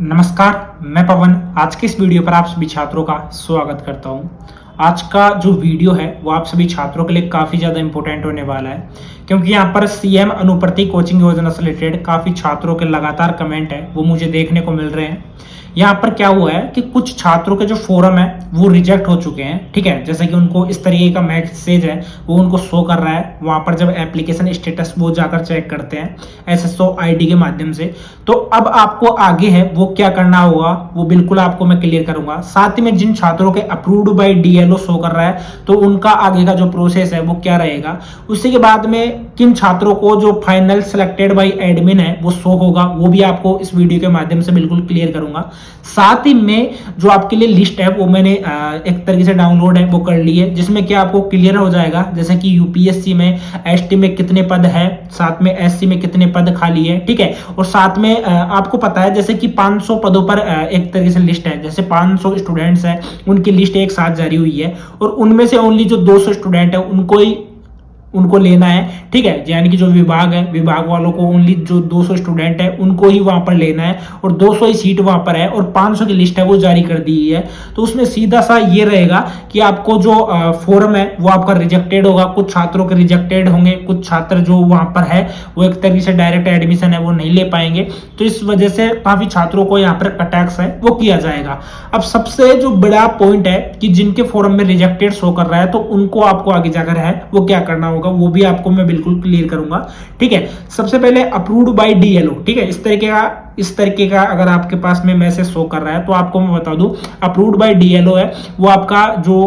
नमस्कार, मैं पवन। आज के इस वीडियो पर आप सभी छात्रों का स्वागत करता हूं। आज का जो वीडियो है वो आप सभी छात्रों के लिए काफ़ी ज़्यादा इंपॉर्टेंट होने वाला है, क्योंकि यहाँ पर सीएम अनुप्रति कोचिंग योजना से रिलेटेड काफ़ी छात्रों के लगातार कमेंट है वो मुझे देखने को मिल रहे हैं। यहाँ पर क्या हुआ है कि कुछ छात्रों के जो फोरम है वो रिजेक्ट हो चुके हैं, ठीक है। जैसे कि उनको इस तरीके का मैसेज है वो उनको शो कर रहा है वहाँ पर जब एप्लीकेशन स्टेटस वो जाकर चेक करते हैं एसएसओ आईडी के माध्यम से। तो अब आपको आगे है वो क्या करना होगा वो बिल्कुल आपको मैं क्लियर करूंगा। साथ ही में जिन छात्रों के अप्रूव्ड बाय डीएलओ शो कर रहा है तो उनका आगे का जो प्रोसेस है वो क्या रहेगा। उसी के बाद में किन छात्रों को जो फाइनल सिलेक्टेड बाय एडमिन है वो शो होगा वो भी आपको इस वीडियो के माध्यम से बिल्कुल क्लियर करूंगा। साथ ही में जो आपके लिए लिस्ट है वो मैंने एक तरीके से डाउनलोड है वो कर ली है, जिसमें कि आपको क्लियर हो जाएगा जैसे कि यूपीएससी में एसटी में कितने पद है, साथ में एससी में कितने पद खाली है, ठीक है। और साथ में आपको पता है जैसे कि 500 पदों पर एक तरीके से लिस्ट है, जैसे 500 स्टूडेंट्स हैं उनकी लिस्ट एक साथ जारी हुई है और उनमें से ओनली जो 200 स्टूडेंट है उनको लेना है, ठीक है। यानी कि जो विभाग है विभाग वालों को ओनली जो 200 स्टूडेंट है उनको ही वहां पर लेना है और 200 ही सीट वहां पर है और 500 की लिस्ट है वो जारी कर दी है। तो उसमें सीधा सा ये रहेगा कि आपको जो फॉर्म है वो आपका रिजेक्टेड होगा, कुछ छात्रों के रिजेक्टेड होंगे, कुछ छात्र जो वहां पर है वो एक तरीके से डायरेक्ट एडमिशन है वो नहीं ले पाएंगे। तो इस वजह से काफी छात्रों को यहाँ पर अटैक्स है वो किया जाएगा। अब सबसे जो बड़ा पॉइंट है कि जिनके फॉर्म में रिजेक्टेड शो कर रहा है तो उनको आपको आगे जाकर है वो क्या करना होगा वो भी आपको मैं बिल्कुल क्लियर करूंगा, ठीक है। सबसे पहले अप्रूव्ड बाय डीएलओ, ठीक है। इस तरीके का अगर आपके पास में मैसेज शो कर रहा है तो आपको मैं बता दूं अप्रूव्ड बाय डीएलओ है वो आपका जो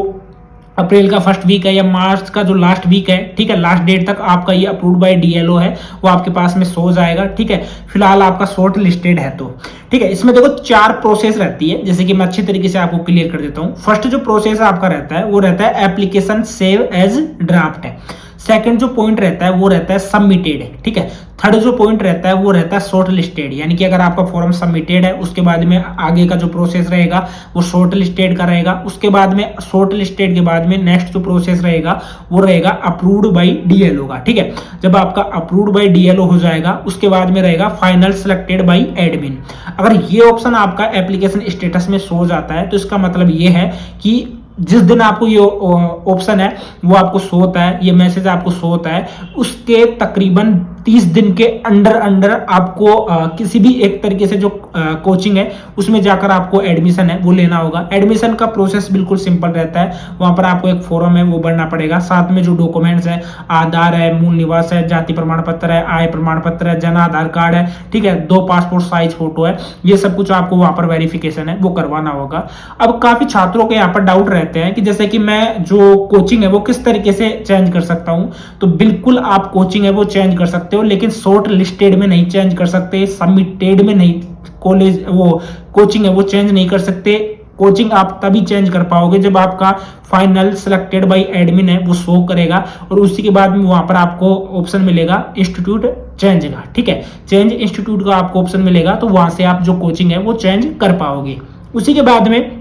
अप्रैल का फर्स्ट वीक है या मार्च का जो लास्ट वीक है, ठीक है, लास्ट डेट तक आपका ये अप्रूव्ड बाय डीएलओ है वो आपके पास में सो जाएगा, ठीक है। फिलहाल आपका शॉर्ट लिस्टेड है तो ठीक है। इसमें देखो 4 प्रोसेस रहती है, जैसे कि मैं अच्छी तरीके से आपको क्लियर कर देता हूं। फर्स्ट जो प्रोसेस आपका रहता है वो रहता है एप्लीकेशन सेव एज ड्राफ्ट है। सेकंड जो पॉइंट रहता है वो रहता है सबमिटेड, ठीक है। थर्ड जो पॉइंट रहता है वो रहता है शॉर्ट लिस्टेड, यानी कि अगर आपका फॉर्म सबमिटेड है उसके बाद में आगे का जो प्रोसेस रहेगा वो शॉर्ट लिस्टेड का रहेगा। उसके बाद में शॉर्ट लिस्टेड के बाद में नेक्स्ट जो प्रोसेस रहेगा वो रहेगा अप्रूव्ड बाय डीएलओ का, ठीक है। जब आपका अप्रूव्ड बाय डीएलओ हो जाएगा उसके बाद में रहेगा फाइनल सिलेक्टेड बाय एडमिन। अगर ये ऑप्शन आपका एप्लीकेशन स्टेटस में शो जाता है तो इसका मतलब ये है कि जिस दिन आपको ये ऑप्शन है वो आपको शो होता है, ये मैसेज आपको शो होता है, उसके तकरीबन 30 दिन के अंडर आपको किसी भी एक तरीके से जो कोचिंग है उसमें जाकर आपको एडमिशन है वो लेना होगा। एडमिशन का प्रोसेस बिल्कुल सिंपल रहता है, वहां पर आपको एक फॉर्म है वो भरना पड़ेगा, साथ में जो डॉक्यूमेंट्स है आधार है, मूल निवास है, जाति प्रमाण पत्र है, आय प्रमाण पत्र है, जन आधार कार्ड है, ठीक है, 2 पासपोर्ट साइज फोटो है, ये सब कुछ आपको वहां पर वेरिफिकेशन है वो करवाना होगा। अब काफी छात्रों के यहाँ पर डाउट रहते हैं कि जैसे कि मैं जो कोचिंग है वो किस तरीके से चेंज कर सकता हूं। तो बिल्कुल आप कोचिंग है वो चेंज कर सकते हो, लेकिन शॉर्ट लिस्टेड में नहीं चेंज कर सकते, सबमिटेड में नहीं, कॉलेज वो कोचिंग है वो चेंज नहीं कर सकते। कोचिंग आप तभी चेंज कर पाओगे जब आपका फाइनल सिलेक्टेड बाय एडमिन है वो शो करेगा और उसी के बाद में वहां पर आपको ऑप्शन मिलेगा इंस्टीट्यूट चेंज का, ठीक है। चेंज इंस्टीट्यूट का आपको ऑप्शन मिलेगा तो वहां से आप जो कोचिंग है वो चेंज कर पाओगे। उसी के बाद में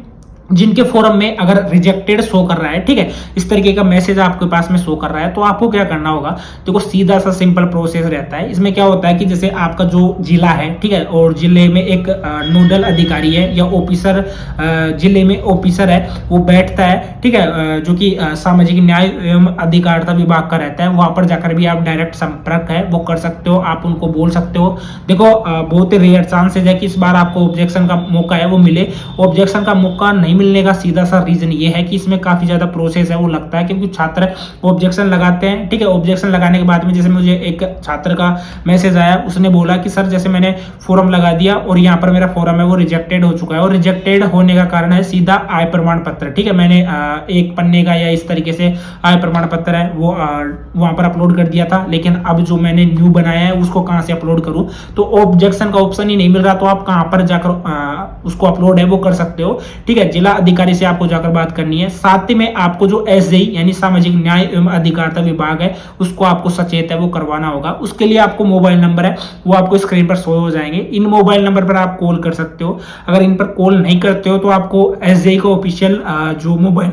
जिनके फोरम में अगर रिजेक्टेड शो कर रहा है, ठीक है, इस तरीके का मैसेज आपके पास में शो कर रहा है तो आपको क्या करना होगा। देखो सीधा सा सिंपल प्रोसेस रहता है। इसमें क्या होता है कि जैसे आपका जो जिला है, ठीक है, और जिले में एक नोडल अधिकारी है या ऑफिसर, जिले में ऑफिसर है वो बैठता है, ठीक है, जो कि सामाजिक न्याय एवं अधिकारिता विभाग का रहता है। वहां पर जाकर भी आप डायरेक्ट संपर्क है वो कर सकते हो, आप उनको बोल सकते हो। देखो बहुत ही रेयर चांसेज है कि इस बार आपको ऑब्जेक्शन का मौका है वो मिले। ऑब्जेक्शन का मौका नहीं मिलने का सीधा सा रीजन ये है कि इसमें काफी ज्यादा प्रोसेस है वो लगता है, क्योंकि छात्र ऑब्जेक्शन लगाते हैं, ठीक है। ऑब्जेक्शन लगाने के बाद में जैसे मुझे एक छात्र का मैसेज आया, उसने बोला कि सर जैसे मैंने फॉर्म लगा दिया और यहाँ पर मेरा फॉर्म है वो रिजेक्टेड हो चुका है, और रिजेक्टेड होने का कारण है सीधा आय प्रमाण पत्र, ठीक है। मैंने एक पन्ने का या इस तरीके से आय प्रमाण पत्र है वो वहां पर अपलोड कर दिया था, लेकिन अब जो मैंने न्यू बनाया है उसको कहां से अपलोड करूं। तो ऑब्जेक्शन का ऑप्शन ही नहीं मिल रहा, तो आप कहां पर जाकर उसको अपलोड है वो कर सकते हो, ठीक है। जिला अधिकारी से आपको जाकर बात करनी है। साथ ही में आपको जो एसजेई यानी सामाजिक न्याय एवं अधिकारिता विभाग है उसको आपको सचेत है वो करवाना होगा। उसके लिए आपको मोबाइल नंबर है वो आपको स्क्रीन पर शो हो जाएंगे। इन मोबाइल नंबर पर आप कॉल कर सकते हो। अगर इन पर कॉल नहीं करते हो तो आपको एसजेई का ऑफिशियल जो मोबाइल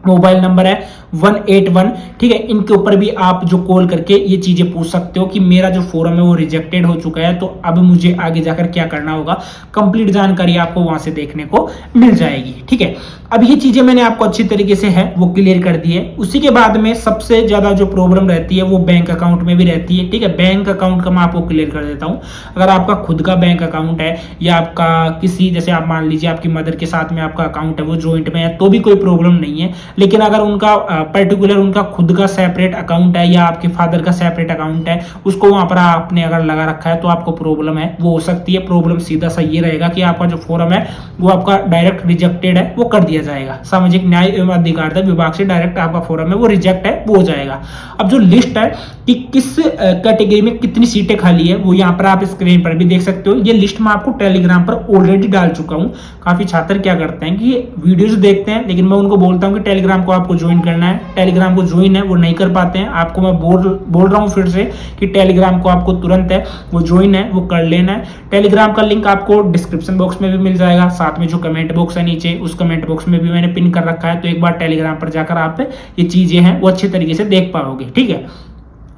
मोबाइल नंबर है 181, ठीक है। इनके ऊपर भी आप जो कॉल करके ये चीजें पूछ सकते हो कि मेरा जो फॉर्म है वो रिजेक्टेड हो चुका है, तो अब मुझे आगे जाकर क्या करना होगा। कंप्लीट जानकारी आपको वहां से देखने को मिल जाएगी, ठीक है। अब ये चीजें मैंने आपको अच्छी तरीके से है वो क्लियर कर दी है। उसी के बाद में सबसे ज्यादा जो प्रॉब्लम रहती है वो बैंक अकाउंट में भी रहती है, ठीक है। बैंक अकाउंट का मैं आपको क्लियर कर देता हूं। अगर आपका खुद का बैंक अकाउंट है या आपका किसी, जैसे आप मान लीजिए आपकी मदर के साथ में आपका अकाउंट है वो ज्वाइंट में है, तो भी कोई प्रॉब्लम नहीं है। लेकिन अगर उनका पर्टिकुलर उनका खुद का सेपरेट अकाउंट है या आपके फादर का सेपरेट अकाउंट है, उसको वहां पर आपने अगर लगा रखा है, तो आपको प्रॉब्लम है वो हो सकती है। प्रॉब्लम सीधा सा ये रहेगा कि आपका जो फॉर्म है वो आपका डायरेक्ट रिजेक्टेड है, वो कर दिया जाएगा। सामाजिक न्याय एवं अधिकारिता विभाग से डायरेक्ट आपका फॉर्म है वो रिजेक्ट है, वो हो जाएगा। अब जो लिस्ट है कि किस कैटेगरी में कितनी सीटें खाली है, वो यहाँ पर आप स्क्रीन पर भी देख सकते हो। ये लिस्ट मैं आपको टेलीग्राम पर ऑलरेडी डाल चुका हूँ। काफी छात्र क्या करते हैं कि वीडियोज देखते हैं, लेकिन मैं उनको बोलता हूँ कि टेलीग्राम को आपको ज्वाइन करना है, टेलीग्राम को ज्वाइन है वो नहीं कर पाते हैं। आपको मैं बोल रहा हूँ फिर से कि टेलीग्राम को आपको तुरंत है वो ज्वाइन है वो कर लेना है। टेलीग्राम का लिंक आपको डिस्क्रिप्शन बॉक्स में भी मिल जाएगा, साथ में जो कमेंट बॉक्स है नीचे उस कमेंट बॉक्स में भी मैंने पिन कर रखा है। तो एक बार टेलीग्राम पर जाकर आप ये चीजें हैं वो अच्छे तरीके से देख पाओगे, ठीक है।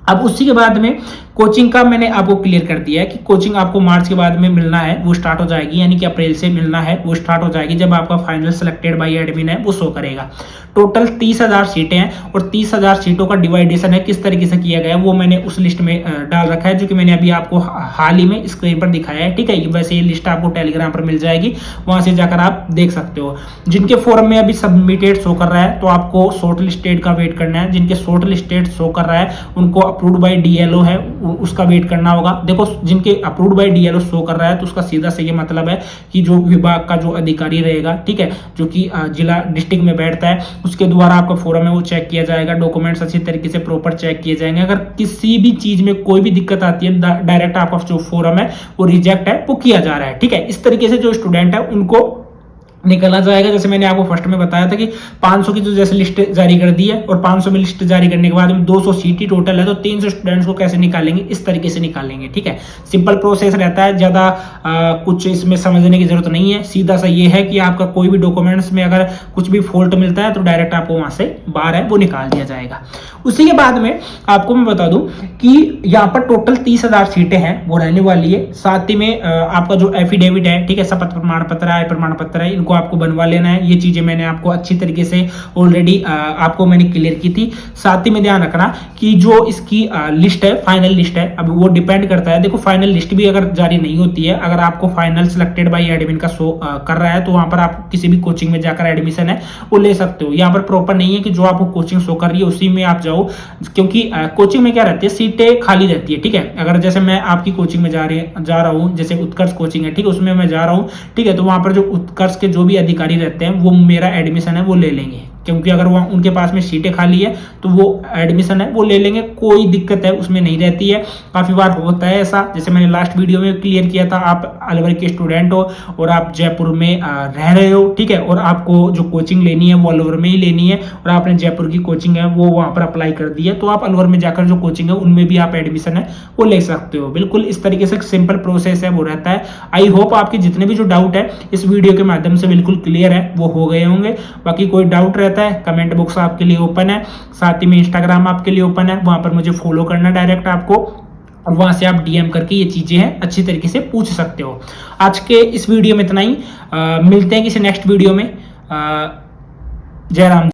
अब उसी के बाद में कोचिंग का मैंने आपको क्लियर कर दिया है कि कोचिंग आपको मार्च के बाद में मिलना है, वो स्टार्ट हो जाएगी, यानी कि अप्रैल से मिलना है वो स्टार्ट हो जाएगी जब आपका फाइनल सिलेक्टेड बाय एडमिन है वो शो करेगा। टोटल 30,000 सीटें हैं और 30,000 सीटों का डिवाइडेशन है किस तरीके से किया गया है वो मैंने उस लिस्ट में डाल रखा है, जो कि मैंने अभी आपको हाल ही में स्क्रीन पर दिखाया है, ठीक है। वैसे ये लिस्ट आपको टेलीग्राम पर मिल जाएगी, वहां से जाकर आप देख सकते हो। जिनके फॉर्म में अभी सबमिटेड शो कर रहा है तो आपको शॉर्ट लिस्टेड का वेट करना है। जिनके शॉर्ट लिस्टेड शो कर रहा है उनको अप्रूव्ड बाय डीएलओ है उसका वेट करना होगा। देखो जिनके अप्रूव्ड बाय डीएलओ शो कर रहा है तो उसका सीधा से ये मतलब है कि जो विभाग का जो अधिकारी रहेगा, ठीक है, जो कि जिला डिस्ट्रिक्ट में बैठता है, उसके द्वारा आपका फॉर्म है वो चेक किया जाएगा। डॉक्यूमेंट्स अच्छी तरीके से प्रॉपर चेक किए जाएंगे। अगर किसी भी चीज में कोई भी दिक्कत आती है डायरेक्ट आपका जो फॉर्म है वो रिजेक्ट है वो किया जा रहा है, ठीक है। इस तरीके से जो स्टूडेंट है उनको निकला जाएगा। जैसे मैंने आपको फर्स्ट में बताया था कि 500 की तो जैसे लिस्ट जारी कर दी है और 500 में लिस्ट जारी करने के बाद में 200 सीट ही टोटल है, तो 300 स्टूडेंट्स को कैसे निकालेंगे, इस तरीके से निकालेंगे, ठीक है। सिंपल प्रोसेस रहता है, ज्यादा कुछ इसमें समझने की जरूरत नहीं है। सीधा सा ये है कि आपका कोई भी डॉक्यूमेंट्स में अगर कुछ भी फॉल्ट मिलता है तो डायरेक्ट आपको वहां से बाहर है वो निकाल दिया जाएगा। उसी के बाद में आपको मैं बता दूं कि यहाँ पर टोटल 30,000 सीटें हैं वो रहने वाली है। साथ ही में आपका जो एफिडेविट है, ठीक है, शपथ प्रमाण पत्र है, प्रमाण पत्र है, इनको आपको बनवा लेना है। ये चीजें मैंने आपको अच्छी तरीके से ऑलरेडी आपको मैंने क्लियर की थी। साथ ही में ध्यान रखना कि जो इसकी लिस्ट है फाइनल लिस्ट है, अब वो डिपेंड करता है। देखो फाइनल लिस्ट भी अगर जारी नहीं होती है, अगर आपको फाइनल सिलेक्टेड बाय एडमिन का शो कर रहा है तो वहां पर आप किसी भी कोचिंग में जाकर एडमिशन है वो ले सकते हो। यहाँ पर प्रॉपर नहीं है कि जो आपको कोचिंग शो कर रही है उसी में आप जाओ, क्योंकि कोचिंग में क्या रहती है सीटें खाली रहती है, ठीक है। अगर जैसे मैं आपकी कोचिंग में जा रहा हूँ, जैसे उत्कर्ष कोचिंग है, ठीक है, उसमें मैं जा रहा हूँ, ठीक है, तो वहां पर जो उत्कर्ष के जो भी अधिकारी रहते हैं वो मेरा एडमिशन है वो ले लेंगे, क्योंकि अगर वहाँ उनके पास में सीटें खाली है तो वो एडमिशन है वो ले लेंगे, कोई दिक्कत है उसमें नहीं रहती है। काफी बार होता है ऐसा, जैसे मैंने लास्ट वीडियो में क्लियर किया था, आप अलवर के स्टूडेंट हो और आप जयपुर में रह रहे हो, ठीक है, और आपको जो कोचिंग लेनी है वो अलवर में ही लेनी है और आपने जयपुर की कोचिंग है वो वहां पर अप्लाई कर दी है, तो आप अलवर में जाकर जो कोचिंग है उनमें भी आप एडमिशन है वो ले सकते हो। बिल्कुल इस तरीके से सिंपल प्रोसेस है वो रहता है। आई होप आपके जितने भी जो डाउट है इस वीडियो के माध्यम से बिल्कुल क्लियर है वो हो गए होंगे। बाकी कोई डाउट रहता है कमेंट बॉक्स आपके लिए ओपन है, साथ ही में इंस्टाग्राम आपके लिए ओपन है, वहां पर मुझे फॉलो करना डायरेक्ट आपको, और वहां से आप डीएम करके ये चीजें हैं अच्छी तरीके से पूछ सकते हो। आज के इस वीडियो में इतना ही, मिलते हैं किसी नेक्स्ट वीडियो में। जय राम।